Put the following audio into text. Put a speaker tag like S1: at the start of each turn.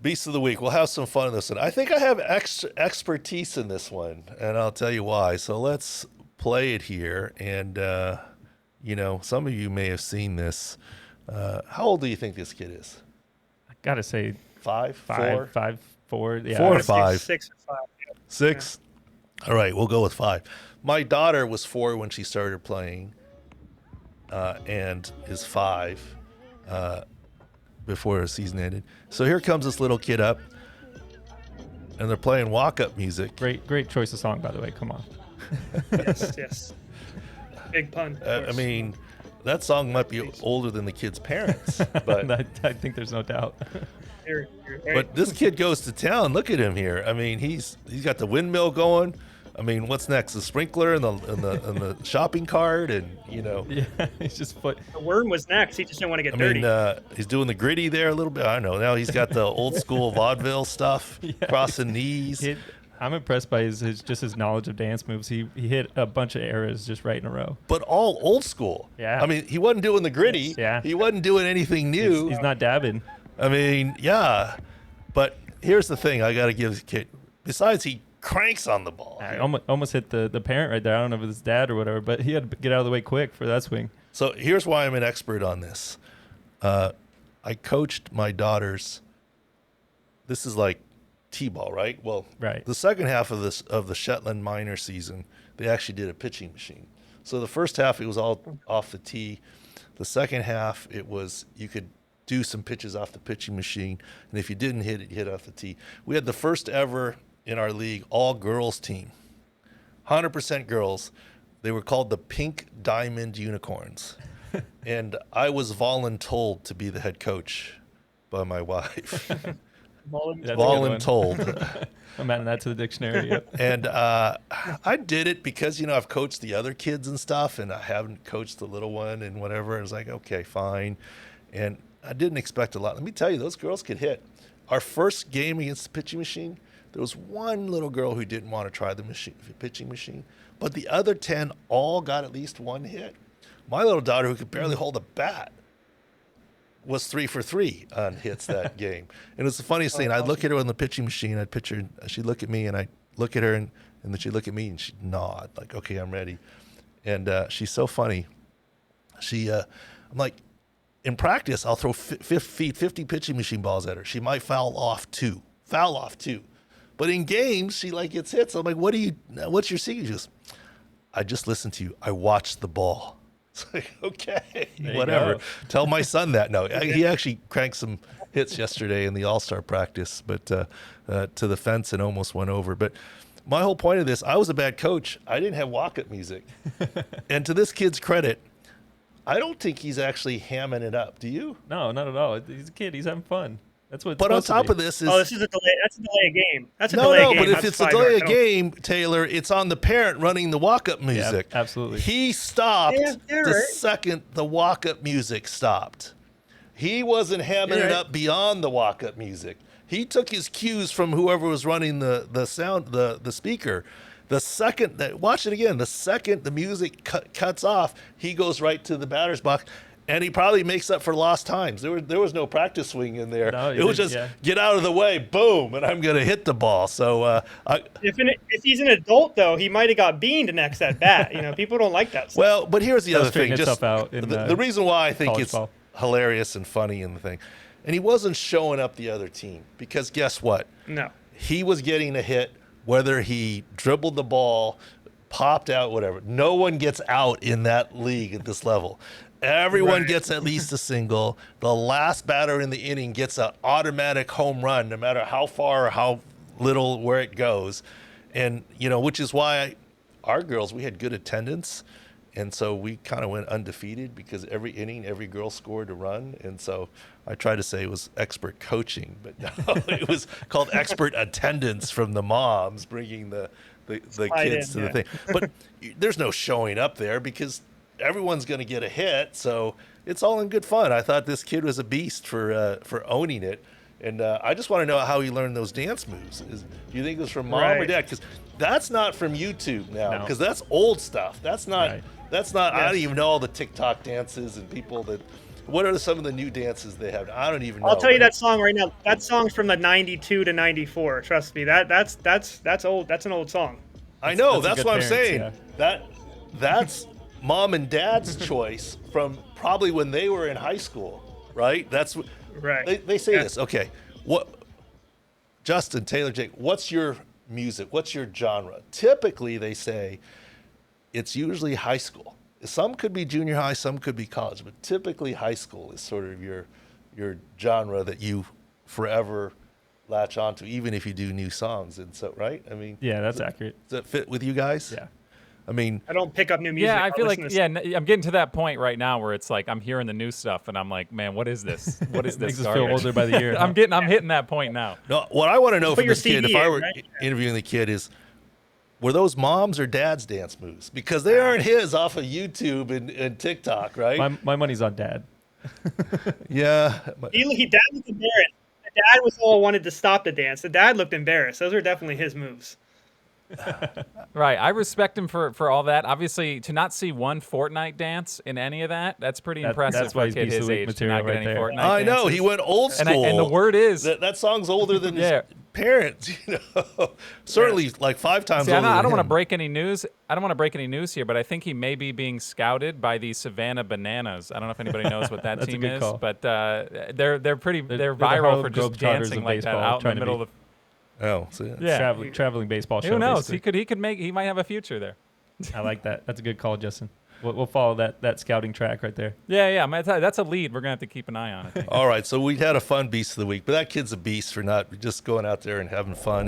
S1: Beast of the Week. We'll have some fun in this one. I think I have expertise in this one, and I'll tell you why. So let's play it here. And, some of you may have seen this. How old do you think this kid is?
S2: I got to say
S1: 5,
S2: 4. 4. Yeah.
S1: 4 or 5?
S3: 6 or 5. Yeah.
S1: 6? Yeah. All right, we'll go with 5. My daughter was 4 when she started playing and is 5 before the season ended. So here comes this little kid up, and they're playing walk-up music.
S2: Great choice of song, by the way. Come on.
S3: Yes. Big pun.
S1: I mean, that song might be older than the kid's parents, but
S2: I think there's no doubt.
S3: You're right.
S1: but this kid goes to town. Look at him here. I mean, he's got the windmill going. I mean, what's next? The sprinkler and the shopping cart, and
S2: Yeah, he's just
S3: The worm was next. He just didn't want to get dirty.
S1: he's doing the gritty there a little bit. I don't know. Now he's got the old school vaudeville stuff, crossing knees.
S2: I'm impressed by his knowledge of dance moves. He hit a bunch of eras just right in a row.
S1: But all old school.
S2: Yeah.
S1: I mean, he wasn't doing the gritty.
S2: Yeah.
S1: He wasn't doing anything new.
S2: He's not dabbing.
S1: I mean, yeah. But here's the thing I got to give the kid. Besides, he cranks on the ball.
S2: I almost hit the parent right there. I don't know if it was his dad or whatever, but he had to get out of the way quick for that swing.
S1: So here's why I'm an expert on this. I coached my daughters. This is like T-ball, right? Well,
S2: Right.
S1: The second half of the Shetland minor season, they actually did a pitching machine. So the first half, it was all off the tee. The second half, it was you could do some pitches off the pitching machine, and if you didn't hit it, you hit off the tee. We had the first ever in our league all-girls team, 100% girls. They were called the Pink Diamond Unicorns, and I was voluntold to be the head coach by my wife.
S2: That's a good one.
S1: Voluntold.
S2: I'm adding that to the dictionary. Yep.
S1: And I did it because, I've coached the other kids and stuff, and I haven't coached the little one and whatever. I was like, okay, fine. And I didn't expect a lot. Let me tell you, those girls could hit. Our first game against the pitching machine, there was one little girl who didn't want to try the pitching machine, but the other 10 all got at least one hit. My little daughter, who could barely hold a bat, was 3 for 3 on hits that game. And it was the funniest thing. I'd look at her on the pitching machine. I'd pitch her. She'd look at me, and I'd look at her, and then she'd look at me, and she'd nod, like, okay, I'm ready. And she's so funny. I'm like, in practice, I'll throw 50 pitching machine balls at her. She might foul off two. But in games, she gets hits. I'm like, what's your secret? She goes, I just listened to you. I watched the ball. It's like, okay, whatever. Tell my son that. No, he actually cranked some hits yesterday in the All-Star practice, but to the fence and almost went over. But my whole point of this, I was a bad coach. I didn't have walk-up music. And to this kid's credit, I don't think he's actually hamming it up. Do you?
S2: No, not at all. He's a kid. He's having fun. That's what.
S1: But on top of this is
S3: this is a delay. That's a delay of game. That's a
S1: no,
S3: delay of game.
S1: but if
S3: That's
S1: it's a
S3: 5
S1: delay
S3: yards.
S1: of game, Taylor, it's on the parent running the walk-up music.
S2: Yeah, absolutely.
S1: He stopped
S3: Yeah,
S1: the
S3: right.
S1: second the walk-up music stopped. He wasn't hamming it up beyond the walk-up music. He took his cues from whoever was running the sound, the speaker. The second that watch it again, the second the music cuts off, he goes right to the batter's box. And he probably makes up for lost times. There was no practice swing in there.
S2: No,
S1: it was just get out of the way, boom, and I'm going to hit the ball. So
S3: if he's an adult, though, he might have got beaned next at bat. People don't like that stuff.
S1: well, but here's the other thing.
S2: straighten
S1: Just
S2: itself out in,
S1: the reason why I think
S2: college
S1: it's
S2: ball.
S1: hilarious and funny in the thing. And he wasn't showing up the other team because guess what?
S3: No.
S1: He was getting a hit whether he dribbled the ball, popped out, whatever. No one gets out in that league at this level. Everyone gets at least a single. The last batter in the inning gets an automatic home run, no matter how far or how little where it goes. And, which is why our girls, we had good attendance. And so we kind of went undefeated because every inning, every girl scored a run. And so I try to say it was expert coaching, but no, it was called expert attendance from the moms bringing the kids to the thing. But there's no showing up there because everyone's going to get a hit, so it's all in good fun. I thought this kid was a beast for owning it, and I just want to know how he learned those dance moves. Do you think it was from mom or dad? Because that's not from YouTube now, because that's old stuff. That's not. That's not. I don't even know all the TikTok dances and people that What are some of the new dances they have? I don't even know.
S3: I'll tell you that song right now. That song's from the 92 to 94. Trust me. That's old. That's an old song.
S1: I know.
S2: That's
S1: That's
S2: a
S1: what I'm
S2: good
S1: saying.
S2: parents,
S1: That's mom and dad's choice from probably when they were in high school, right? That's what
S3: Right.
S1: they say
S3: Yeah.
S1: this. Okay, Justin, Taylor, Jake, what's your music? What's your genre? Typically, they say it's usually high school. Some could be junior high, some could be college, but typically high school is sort of your genre that you forever latch onto, even if you do new songs. And so, right? I mean,
S2: Yeah, that's accurate.
S1: does that fit with you guys?
S2: Yeah.
S1: I mean,
S3: I don't pick up new music.
S4: Yeah, I
S3: I'll
S4: feel like
S3: listen to
S4: I'm getting to that point right now where it's like I'm hearing the new stuff and I'm like, man, what is this? What is this?
S2: Makes us feel
S4: garbage?
S2: older by the year.
S4: I'm hitting that point now.
S1: no, what I want to know
S3: Put
S1: from
S3: your
S1: this kid,
S3: CD
S1: if I
S3: in,
S1: were
S3: right?
S1: interviewing the kid, is were those mom's or dad's dance moves? Because they aren't his off of YouTube and TikTok, right?
S2: My money's on dad.
S1: Yeah.
S3: Dad looked embarrassed. The dad was all wanted to stop the dance. The dad looked embarrassed. Those are definitely his moves.
S4: Right. I respect him for all that. Obviously, to not see one Fortnite dance in any of that's pretty impressive
S2: that's
S4: for
S2: why
S4: a
S2: he's
S4: kid
S2: Beast of
S4: his
S2: the Week
S4: age to
S2: material
S4: not get
S2: right
S4: any
S2: there.
S4: Fortnite
S1: I know.
S4: dances.
S1: He went old
S4: And
S1: school.
S4: the word is
S1: that song's older than
S4: Yeah.
S1: his parents, Certainly like 5 times
S4: See,
S1: older
S4: I don't
S1: than
S4: want to
S1: him.
S4: break any news. I don't want to break any news here, but I think he may be being scouted by the Savannah Bananas. I don't know if anybody knows what that
S2: That's a
S4: team
S2: good
S4: is,
S2: call.
S4: but they're
S2: They're
S4: viral
S2: Harlem
S4: for just
S2: Globetrotters
S4: dancing
S2: of
S4: like that
S2: baseball,
S4: out in the
S2: trying to
S4: middle
S2: be-
S4: of
S1: Oh, so yeah.
S4: Yeah.
S2: Traveling baseball show.
S4: Who knows?
S2: basically.
S4: He might have a future there.
S2: I like that. That's a good call, Justin. We'll follow that scouting track right there.
S4: Yeah. I'm gonna tell you, that's a lead we're gonna have to keep an eye on. I think.
S1: All right, so we had a fun beast of the week, but that kid's a beast for not just going out there and having fun